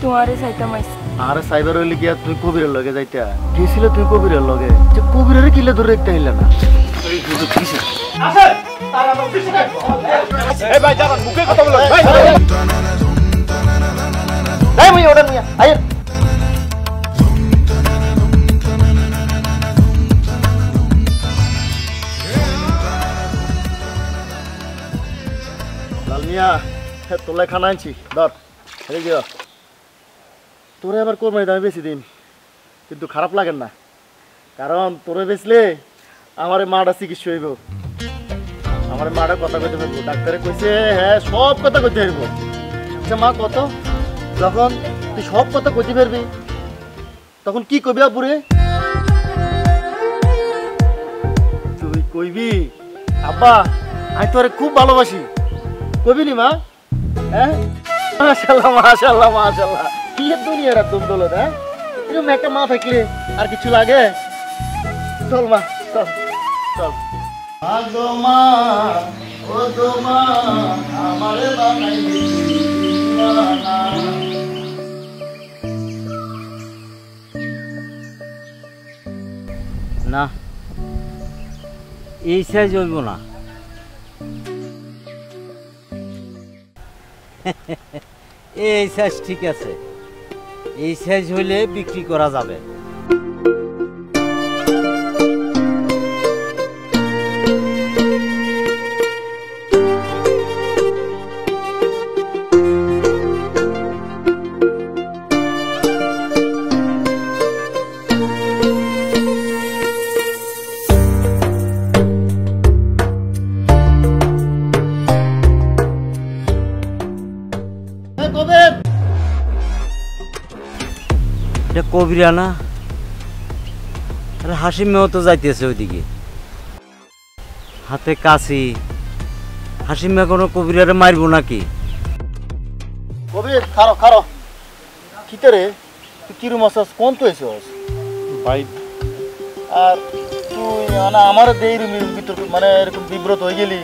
তোমারে চাইতাম আইছি। আরে সাইবার হইলে গিয়া তুই কবিরের লগে যাইতা গেছিল, তুই কবিরের লগে যে কবিরের কিলে ধরে একটা হইল না। ভাই যাবেন মুখে কথা বলো ভাই। এই মুই ওটা নিয়া আয়। লালমিয়া তোলে খানা আনছি ধর এই যে তোরে আবার কোরবানি দামে বেশি দিন, কিন্তু খারাপ লাগেন না, কারণ তোরে বেচলে আমার মাটা চিকিৎসা হইব। আমার মাটা কথা কইতে পারবো, ডাক্তারে কইছে হ্যাঁ সব কথা কইতে পারবো। আচ্ছা মা কত, যখন তুই সব কথা কইতে পারবি তখন কি কবি আপুরে? তুই কইবি আব্বা আমি তোরে খুব ভালোবাসি, কবি নি মা? হ্যাঁ মাশাআল্লাহ মাশাআল্লাহ মাশাআল্লাহ, কি দুনিয়াটা তুম দোলো না, এরকম একটা মা থাকলে আর কিছু লাগে? চল মা চল চল। আগো মা ও গো মা আমারে বানাইলি দিওয়ানা। না এই সাইজ হইব না। এই সাইজ ঠিক আছে, এই সাইজ হইলে বিক্রি করা যাবে। কবিরা না, হাসিম মেয়েও তো যাইতেছে ওইদিকে, হাতে কাশি। হাসিম মেয়ে কোনো কবিরারে মারবো নাকি? কবির খারো খারো কিতে তুই কিরম আছস, কোন তো এসেছ ভাই? আর তুই মানে আমার দেই রুমের ভিতর মানে এরকম বিব্রত হয়ে গেলি,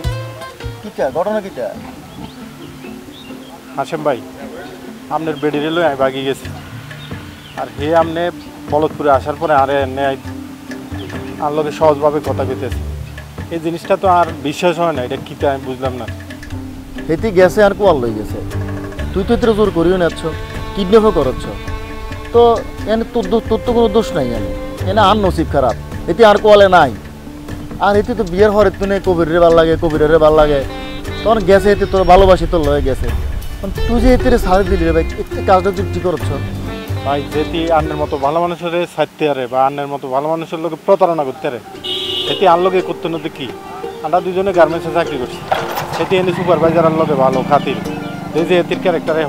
কিটা ঘটনা কিটা? হাসেম ভাই আপনার বেডিরে লই আমি বাগি গেছি, আর হে আপনি বলদপুরে আসার পরে আরে আর লোকে সহজভাবে কথা কইতেছে। এই জিনিসটা তো আর বিশ্বাস হয় না, এটা কিটা আমি বুঝলাম না। হেতি গেছে আর কোয়াল লই গেছে, তুই তো এতে জোর করিও নাচ্ছ, কিডন্যাপও করছ, তো এনে তোর তো কোনো দোষ নাই, এনে আর নসিব খারাপ, এতে আর কোয়ালে নাই। আর এতে তো বিয়ের হরে তুই কবিরের ভাল লাগে কবিরের ভাল লাগে, তখন গেছে এতে তোর ভালোবাসি তোর লয়ে গেছে, তুই যে এতে ছাড়ি দিলি রে ভাই, এতে কাজটা তুই কি করছ ভাই? যেটি আন্নের মতো ভালো মানুষের ছাড়তে আরে বা আন্নের মতো ভালো মানুষের লোকে প্রতারণা করতে আরে, এটি আর লোকে করতে নতে কি? আমরা দুজনে গার্মেন্টসে চাকরি করছি, এটি এনে সুপারভাইজার আর লোকে ভালো খাতির, এই যে এটির ক্যারেক্টারে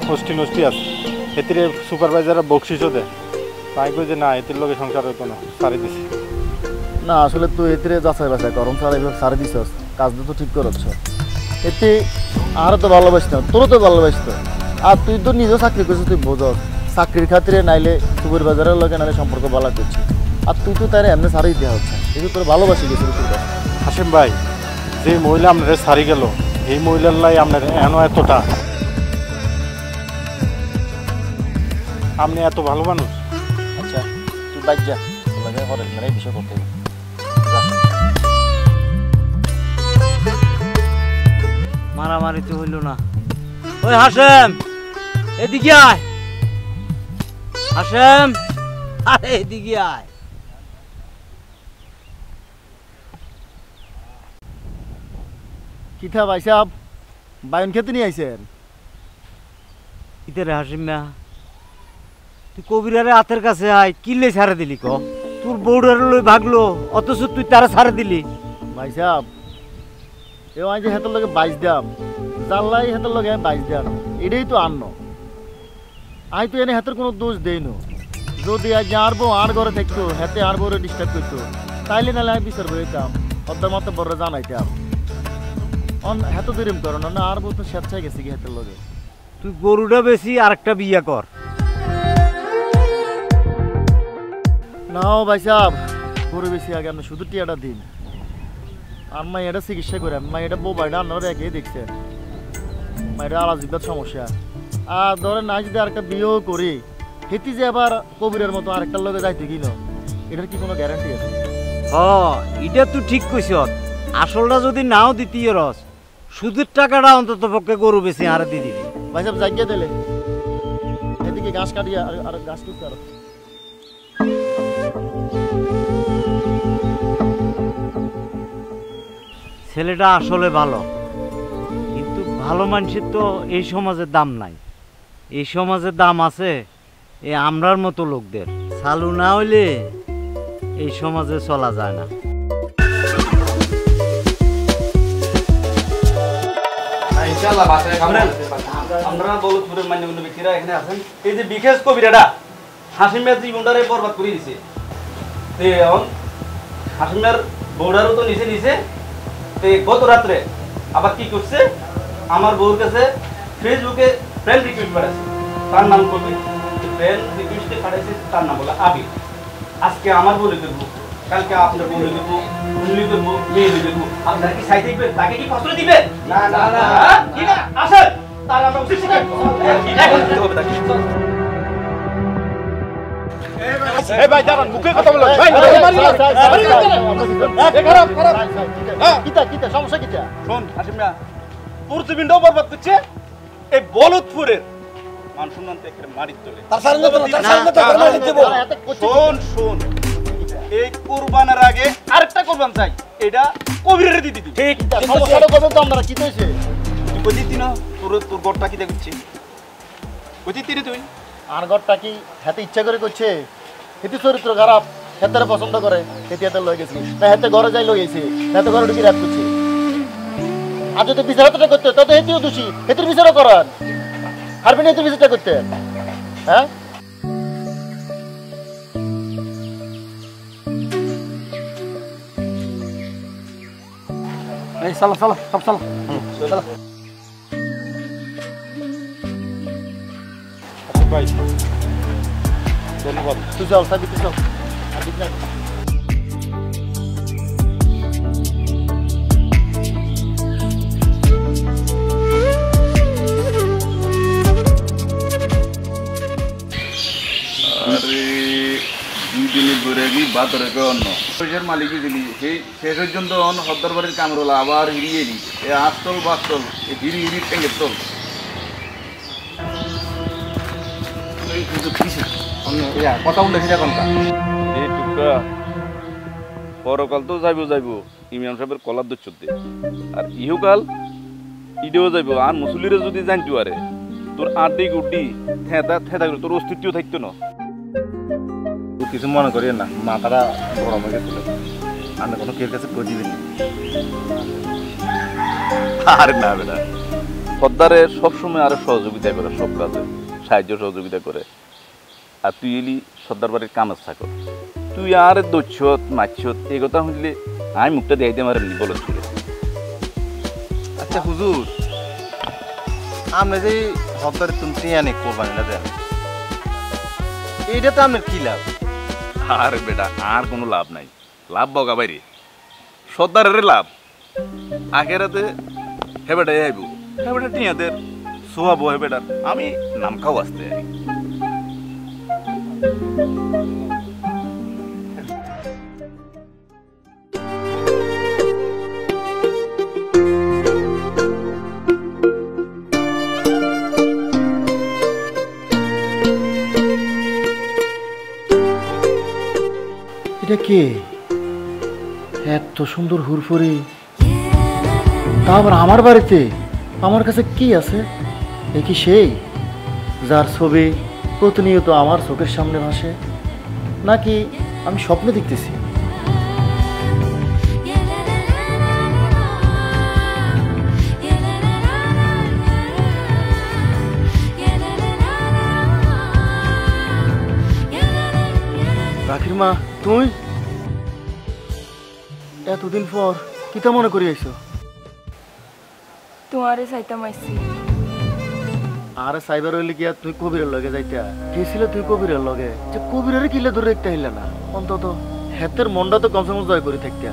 হোস্টি নষ্টি আছে, এটির সুপারভাইজাররা বকশিসও দেয়। তাই কই যে না এটির লোকে সংসার হইতো না, সারি দিছি। না আসলে তুই এতে যাচাই বাছাই করম ছাড়া এভাবে সারি দিছস, কাজটা তো ঠিক করছ, এতে আরও তো ভালোবাসত, তোরও তো ভালোবাসত। আর তুই তো নিজেও চাকরি করছিস, তুই বোঝস চাকরির খাতিরে নাইলে সুপারভাইজারের লগে নাইলে সম্পর্ক ভালো করছিস, আর তুই তো তার এমনি সারি দেওয়া হচ্ছে, এই তোর ভালোবাসি গেছিল তোর কাছে। হাসিম ভাই যে মহিলা আপনার সারি গেল, এই মহিলার লাই আপনার এনো এতটা, আপনি এত ভালো মানুষ। আচ্ছা তুই বাইক যা, তোকে পরে মানে এই বিষয় করতে হবে। মারামারি তো হইল না। ওই হাসেম এদিকে আয়, হাসেম আরে এদিকে আয়। কিথা ভাই সাহেব বায়ন খেতে নিয়ে আইছেন? ইতে হাসিম মিয়া তুই কবিরারে হাতের কাছে আয়, কিলে ছাড়ে দিলি ক? তোর বউডার লই ভাগলো অথচ তুই তারা ছাড়ে দিলি। ভাই সাহেব এও আজ হেতর লগে 22 দাম জানলাই, হেতর লগে আমি 22 দাম, এটাই তো আন্ন। আমি তো এনে হেতর কোনো দোষ দেই না, যদি আজ আর বউ আর ঘরে থাকতো হেতে আর বউরে ডিস্টার্ব করতো তাইলে নাহলে আমি বিচার করতাম, অর্ধের মতো বড় জানাইতাম। হেতো দেরিম করো না, আর বউ তো স্বেচ্ছায় গেছে কি হেতের লগে। তুই গরুটা বেশি আর একটা বিয়া কর। নাও ভাই সাহেব গরু বেশি আগে আপনি শুধু টিয়াটা দিন, আর মা এটা চিকিৎসা করে মা এটা বউ বাইটা আপনারা একেই দেখছেন, মা এটা আলাজিবার সমস্যা, আর ধরে না যদি আরেকটা বিয়েও করি হেতি যে আবার কবিরের মতো আরেকটার লগে যাইতে কিনো এটার কি কোনো গ্যারান্টি আছে? এটা তুই ঠিক কইছ। আসলটা যদি নাও দিতি রস, সুদের টাকাটা অন্তত পক্ষে গরু বেশি আরে দিয়ে দিবি। ভাই সাহেব জায়গা দিলে এদিকে ঘাস কাটিয়ে আর ঘাস তুলতে আরো। ছেলেটা আসলে ভালো, কিন্তু ভালো মানুষের তো এই সমাজের দাম নাই। এই সমাজের দাম আছে এই আমরার মতো লোকদের। চালু না হইলে এই সমাজে চলা যায় না। আমরা বলদপুরের মান্যগণ্য ব্যক্তিরা এখানে আছেন। এই যে বিশেষ কবিরাটা হাসিমের জীবনটারে বরবাদ করে দিছে। এখন হাসিমের বউডারও তো নিচে নিচে গত রাত্রে আবার কি করছে, আমার বউর কাছে ফেসবুকে ফ্রেন্ড রিকোয়েস্ট পাঠাইছে, তার নাম কবি। ফ্রেন্ড রিকোয়েস্টে পাঠাইছে তার নাম বলে আবির। আজকে আমার বলে দেবো, কালকে আপনার বলে দেবো, উনি দেবো, মেয়ে দেবো। আপনারা কি সাইতে দিবেন? তাকে কি ফসল দিবেন? না না না, কি না আসেন তার আমরা উচিত শিখাই এখন দিতে হবে তাকে। এই ভাই দাঁড়ান, মুখে কথা বলো ভাই। কিতা সমস্যা কিতা? শোন হাসিমরা, তোর জীবনটাও বরবাদ করছে এই বলদপুরের মান সম্মান তো একেবারে মারির তোলে। শোন শোন, এই কুরবানের আগে আরেকটা কুরবান চাই, এটা কবিরের দিয়ে দিবি। ঠিক সমস্যাটা কবে তো আমরা কি হইছে? তুই কই দিতি না তোর গড়টা কি দেখছিস? কই দিতি রে তুই? আর ঘরটা কি হাতে ইচ্ছা করে করছে? হেতি চরিত্র খারাপ, হেতারে পছন্দ করে, হেতি হাতে লয়ে গেছি না, হেতে ঘরে যাই লয়ে গেছে না, হেতে ঘরে ঢুকি রাত করছে। আর যদি বিচারটা করতে তত হেতিও দোষী, হেতির বিচারও করান হারবেন, হেতির বিচারটা করতে। হ্যাঁ এই চলো চলো সব চলো চলো। ভাই ধন্যবাদ। তুই চল সাবিতে চল। আর ঠিক না আরে 2 দিন ঘুরে গি বাতরে কে অন্য পয়সার মালিকই দিলি সেই শেষ পর্যন্ত অন হদ্দার বাড়ির কামরোলা আবার হিরিয়ে নি এ আস্তল বাস্তল এ হিরি হিরি টেঙ্গে তোল এই কিন্তু কিসে অন্য ইয়া কথা বলে সেটা কোনটা এই টুকা পরকাল তো যাইবো ইমাম সাহেবের কলার দচ্ছর দে আর ইহুকাল ইডেও যাইবো আর মুসলিরে যদি জানতো আরে তোর আড্ডি গুড্ডি থেতা থেতা করে তোর অস্তিত্ব থাকতো না। কিছু মনে করি না, মাথাটা গরম হয়ে গেছিল। আমি কোনো কেউ কাছে কই দিবেন আরে না বেটা, সর্দারে সবসময় আরো সহযোগিতা করে, সব কাজে সাহায্য সহযোগিতা করে। আর তুই এলি সর্দার বাড়ির কামের থাকো, তুই আর দৈছত মাছত এই কথা শুনলে আমি মুখটা দিয়ে দিতে পারি বলো তুই। আচ্ছা হুজুর, আপনি যে সর্দারে তুমি টিয়ানি কোরবানি না দেন, এইটা তো আপনার কি লাভ? আরে বেটা আর কোনো লাভ নাই, লাভ বগা বাইরে সর্দারের লাভ আখেরাতে হে বেটা আইব, হে বেটা টিয়াদের সোয়াবো, হে বেটার আমি নাম খাও আসতে আর এটা কে? এত সুন্দর হুরফুরি, তা আবার আমার বাড়িতে, আমার কাছে কি আছে? এ কি সেই যার ছবি প্রতিনিয়ত আমার চোখের সামনে ভাসে, নাকি আমি স্বপ্নে দেখতেছি? রাখির মা, তুই এতদিন পর কিতা মনে করি আইছো? তোমারে চাইতাম আইছি। আরে সাইবার হইলে কি আর তুই কবিরের লগে যাইতা? গেছিল তুই কবিরের লগে, যে কবিরের কিলে ধরে একটা হইলা না, অন্তত হেতের মনটা তো কমসে কম জয় করে থাকতা।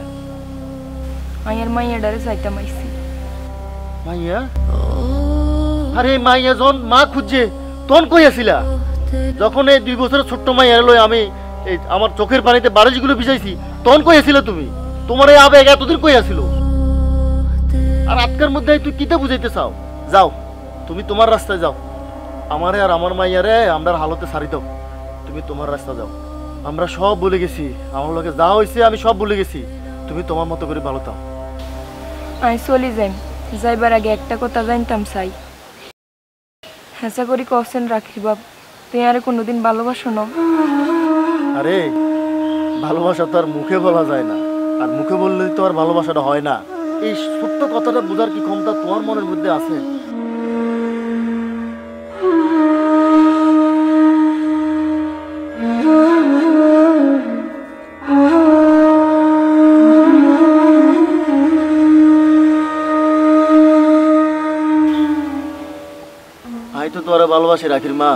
মাইয়ার মাইয়াডারে চাইতাম আইছি। মাইয়া? আরে মাইয়া যখন মা খুঁজছে তখন কই আসিলা? যখন এই 2 বছরের ছোট্ট মাইয়া লই আমি এই আমার চোখের পানিতে বারিশগুলো ভিজাইছি তখন কই আসিলা তুমি? তোমার এই আবেগ এতদিন কই আসিল? আর আজকের মধ্যে তুই কিটা বুঝাইতে চাও? যাও তুমি তোমার রাস্তায় যাও, আমারে আর আমার মাইয়ারে আমরা হালতে ছাড়ি দাও, তুমি তোমার রাস্তা যাও। আমরা সব ভুলে গেছি, আমার লোকে যা হয়েছে আমি সব ভুলে গেছি, তুমি তোমার মতো করে ভালো থাও। আমি চলি যাই, যাইবার আগে একটা কথা জানতাম চাই। হেঁচা করি কছেন রাখি বাপ, তুই আরে কোনোদিন ভালোবাসো না? আরে ভালোবাসা তো আর মুখে বলা যায় না, আর মুখে বললে তো আর ভালোবাসাটা হয় না। এই সত্য কথাটা বোঝার কি ক্ষমতা তোমার মনের মধ্যে আছে? আমি তো তোরা ভালোবাসি রাখির মা,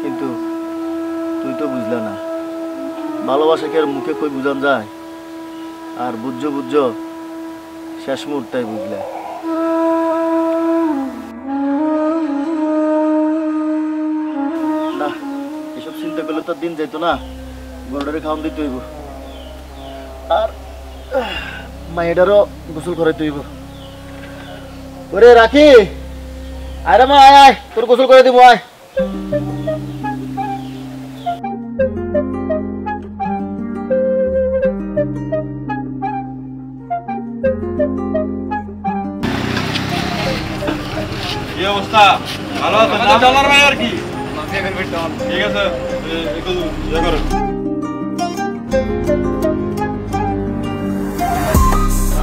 কিন্তু তুই তো বুঝলা না। ভালোবাসাকে আর মুখে কই বুঝান যায়? আর বুঝছো বুঝছো শেষ মুহূর্তটাই বুঝলে। না এসব চিন্তা করলে তো দিন যাইতো না, গরুটারে খাওয়ান দিতে হইব, আর মায়েটারও গোসল করাইতে হইব। ওরে রাখি, আরে মা আয় আয়, তোর গোসল করে দিব আয়। কি অবস্থা? ভালো আছেন না? ডলার ভাই আর কি ঠিক আছে, একটু ইয়ে করো।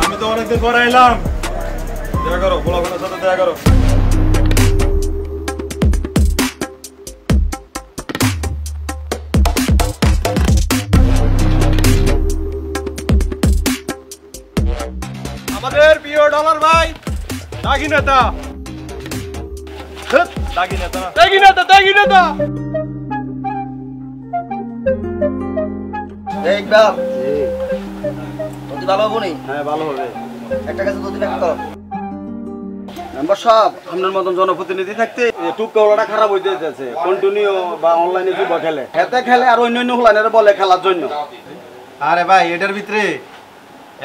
আমি তো অনেকদিন পরে এলাম, দেখা করো, গোলাপের সাথে দেখা করো। আমাদের প্রিয় ডলার ভাই দাগি নেতা, দাগি নেতা, দাগি নেতা, দাগি নেতা। একদম যদি ভালো হবো নি? হ্যাঁ ভালো হবে। একটা কাছে দুদিন করো মেম্বার সাহেব, আপনার মতন জনপ্রতিনিধি থাকতে টুকটাওয়ালাটা খারাপ হইতে যাচ্ছে, কন্টিনিউ বা অনলাইনে যুব খেলে, হেতে খেলে আর অন্য হলাইনের বলে খেলার জন্য। আরে ভাই এটার ভিতরে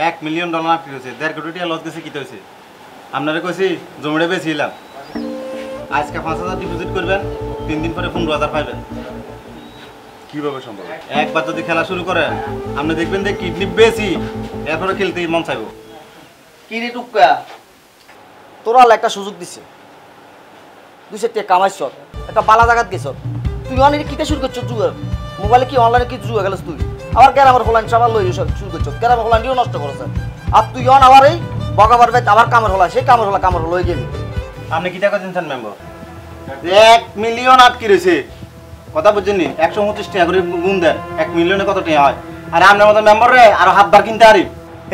$1 মিলিয়ন আটকে গেছে, 1.5 কোটি টাকা লস গেছে। কি হয়েছে? আপনারা কইছি জমিটা বেচিলাম, আজকে 5,000 ডিপোজিট করবেন, 3 দিন পরে 15,000 পাইবেন। কিভাবে সম্ভব? একবার যদি খেলা শুরু করেন আপনি দেখবেন যে কিডনি বেশি, এরপরে খেলতে মন চাইবো। কি রে টুকা, তোরা একটা সুযোগ দিছে, 200 টাকা কামাইছ, একটা বালা জায়গাত গেছ, তুই অনেক কিতে শুরু করছো জুয়ার মোবাইলে? কি অনলাইনে কি জুয়া গেলস তুই? আবার গ্রামের হোলাইন সবার লই শুরু করছো, গ্রামের হোলাইনটিও নষ্ট করেছে, আর তুই অন আবার এই বগাবার ভাই আবার কামের হলা, সেই কামের হলা লই গেলি। আপনি কি টাকা দিচ্ছেন মেম্বার? 1 মিলিয়ন আটকে রয়েছে, কথা বুঝছেন নি? 125 টাকা করে গুণ দেন, 1 মিলিয়নে কত টাকা হয়? আর আপনার মতো মেম্বার রে আরো হাতবার কিনতে আরি।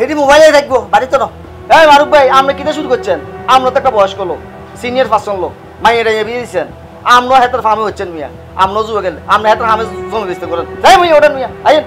এটি মোবাইলে দেখবো, বাড়িতে না। এই মারুফ ভাই, আপনি কিতে শুরু করছেন? আমরা তো একটা বয়স্ক লোক, সিনিয়র পার্সন লোক, মাইয়েরা বিয়ে দিচ্ছেন, আমরা হাতের ফার্মে হচ্ছেন মিয়া, আমরা জুয়ে গেলে আমরা হাতের ফার্মে জমি বেচতে করেন। তাই মিয়া ওটা মিয়া আইন।